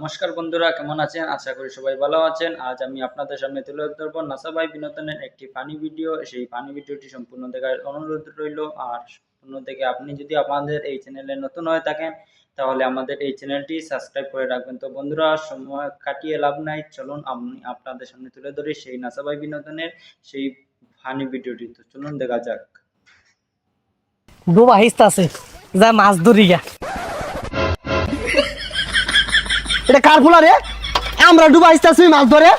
নমস্কার বন্ধুরা, কেমন আছেন? আশা করি সবাই ভালো আছেন। আজ আমি আপনাদের সামনে তুলে ধরবো নাসা ভাই বিনোদনের একটি ফানি ভিডিও। সেই ফানি ভিডিওটি সম্পূর্ণ দেখার অনুরোধ রইল। আর সম্পূর্ণ দেখে আপনি যদি আমাদের এই চ্যানেলে নতুন হয়ে থাকেন তাহলে আমাদের এই চ্যানেলটি সাবস্ক্রাইব করে রাখবেন। তো বন্ধুরা, সময় কাটিয়ে লাভ নাই, চলুন আমি আপনাদের সামনে তুলে ধরি সেই নাসা ভাই বিনোদনের সেই ফানি ভিডিওটি। তো চলুন দেখা যাক। ডোবা হিস্তাছে যা মাছ ধরি গা। এটা কার ফুলা রে? আমরা ডুবা হিস্তাছি মাছ ধরে।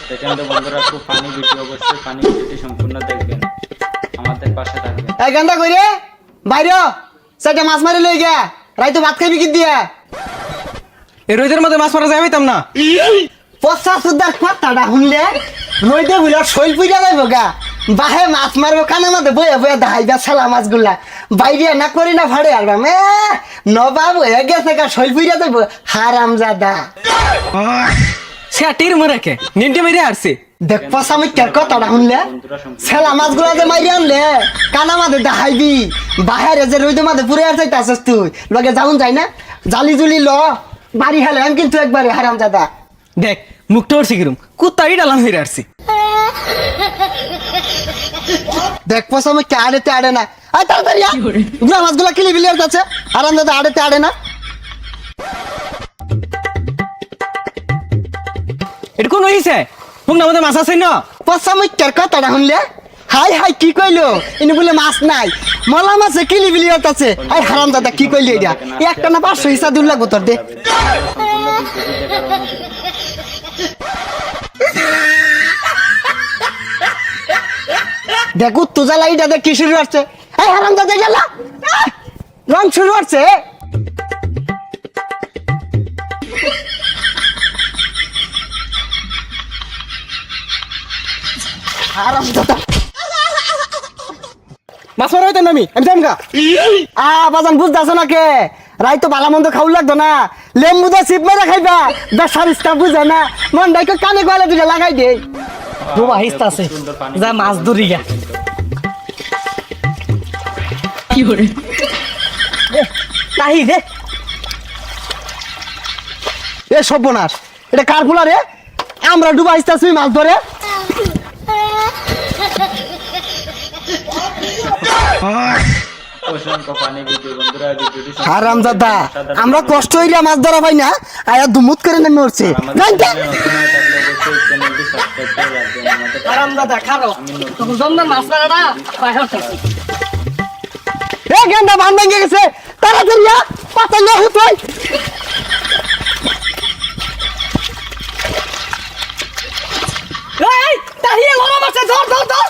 দেখেন তো বন্ধুরা, খুব ফানি ভিডিও, অবশ্যই ফানি ভিডিওটি সম্পূর্ণ দেখবেন, আমাদের পাশে থাকবেন। এই গান্ডা কই রে? বাইরে সেটা মাছ মারি লই গা। রাইতো ভাত খাইবি কি দিয়া? এই রোদের মধ্যে মাছ মারা যাবে না। পচা সুদার কথাটা শুনলে রইতে বুঝলা শৈল পুইরা যাইব গা। বাহে মাছ মারবো কানের মধ্যে বয়ে বয়ে দাহাইবা ছেলা মাছগুলা বাইরে না করি না ভাড়ে আলবা মে নবাব হয়ে গেছে গা। শৈল পুইরা যাইব হারামজাদা। সেটির মরেকে নিন্টে মেরে আসছে। দেখ পচা মিথ্যার কথাটা শুনলে ছেলা মাছগুলা যে মাইরে আনলে কানা মাঝে দাহাইবি বাহিরে যে রইতে মাঝে পুরে আর চাইতাছিস তুই লগে যাউন যাই না জালি জুলি ল বাড়ি হেলে আমি কিন্তু একবারে হারামজাদা। দেখ মুখটা ওর শিখিরুম কুত্তাই ডালাম হয়ে আসছে। দেখ পচা মিথ্যা আড়েতে আড়ে না। আয় তাড়াতাড়ি গুলা মাছগুলা কিলি বিলি আছে হারামজাদা আড়েতে আড়ে না। এটা কোন হইছে? মুখটার মধ্যে মাছ আছে না? পচা মিথ্যার কথাটা শুনলে হাই হাই কি কইলো ইনি বলে মাছ নাই মলা মাছে কিলি বিলি আছে। আই হারামজাদা কি কইলি এটা একটা না 500 হিসা দূর লাগবো তোর দে। দেখো তুজা লাইটা দেখ কি শুরু হচ্ছে। এই হারামজাদা গেলা রং শুরু হচ্ছে। হারামজাদা মাছ মারা হইতাম না আমি জানগা। বাজান বুঝতেছ না কে রাই তো ভালো মন্দ খাওয়া লাগতো না লেম্বু দা চিপ মেরে খাইবা বেসার ইস্তা বুঝে না মন ডাইকে কানে গলে দুটা লাগাই দে। ডোবা হিস্তাছে যা মাছ ধরি গা। কি করে নাহি দে এ সর্বনাশ এটা কার ফুলা রে? আমরা ডুবা হিস্তাছি মাছ ধরে। হারামজাদা আমরা কষ্ট হইলে মাছ ধরা পাই না আয়া দুমুত করে নেমে উঠছে। হারামজাদা খারো তখন জমদার মাছ মারাটা বাইরে থেকে এ গেন্দা বান ভেঙে গেছে তাড়াতাড়ি আ পাতা না হতই। এই তাহিয়া লড়া মাছে ধর ধর ধর।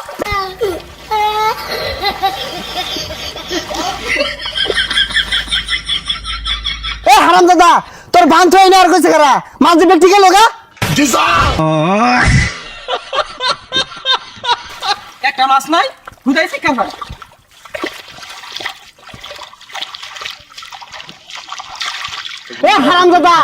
এ হারামজাদা তোর বান তো এনে আর কইছে কারা মাছ দিবে ঠিক লগা। একটা মাছ নাই বুঝাইছি কেন? এ হারামজাদা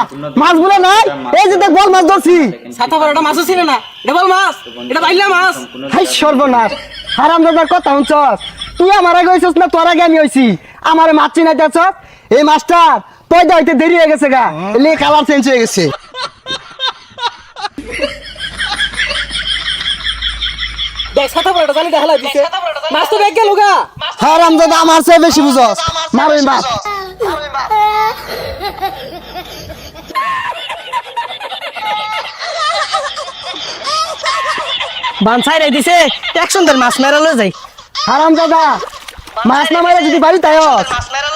মাছগুলো নাই এই যে দেখ বল মাছ ধরছি। ছাতা পড়াটা মাছও ছিল না, এটা বল মাছ, এটা বাইলা মাছ। হাই সর্বনাশ হারামজাদার কথা শুনছস তুই আমার আগে হইছস না তোর আগে আমি হইছি আমারে মাছ চিনাইতেছস। এই মাছটার পয়দা হইতে দেরি হয়ে গেছে গা এলে কালার চেঞ্জ হয়ে গেছে। দেখ ছাতা পড়াটা জানি দেখালা দিছে মাছ তো ব্যাগ গেল গা। হারামজাদা আমার চেয়ে বেশি বুঝছস মারই মাছ। বান ছাইরাই দিছে এক সুন্দর মাছ মেরা লয়ে যাই। হারামজাদা মাছ না মারে যদি বাড়ি তাই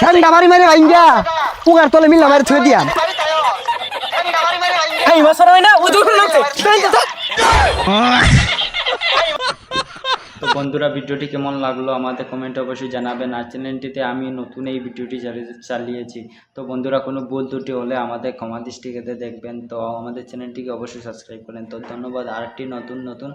ঠান্ডা মারি মারি ভাইঙ্গা পুগার তলে মিল মারি থুয়ে দিয়াম। এই মাছ হয় না ও দূর লাগছে। তো বন্ধুরা, ভিডিওটি কেমন লাগলো আমাদের কমেন্টে অবশ্যই জানাবেন। আর চ্যানেলটিতে আমি নতুন এই ভিডিওটি চালিয়েছি, তো বন্ধুরা কোনো ভুল ত্রুটি হলে আমাদের ক্ষমা দৃষ্টিতে দেখবেন। তো আমাদের চ্যানেলটিকে অবশ্যই সাবস্ক্রাইব করেন। তো ধন্যবাদ। আরেকটি নতুন